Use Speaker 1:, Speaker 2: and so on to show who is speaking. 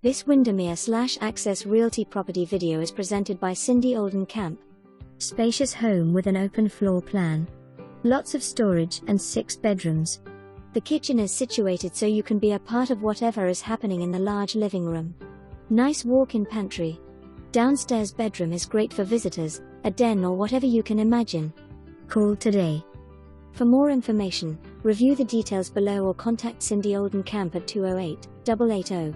Speaker 1: This Windermere/Access Realty property video is presented by OldenKamp. Spacious home with an open floor plan. Lots of storage and 6 bedrooms. The kitchen is situated so you can be a part of whatever is happening in the large living room. Nice walk-in pantry. Downstairs bedroom is great for visitors, a den or whatever you can imagine. Call today. For more information, review the details below or contact Cindy OldenKamp at 208-880-3094.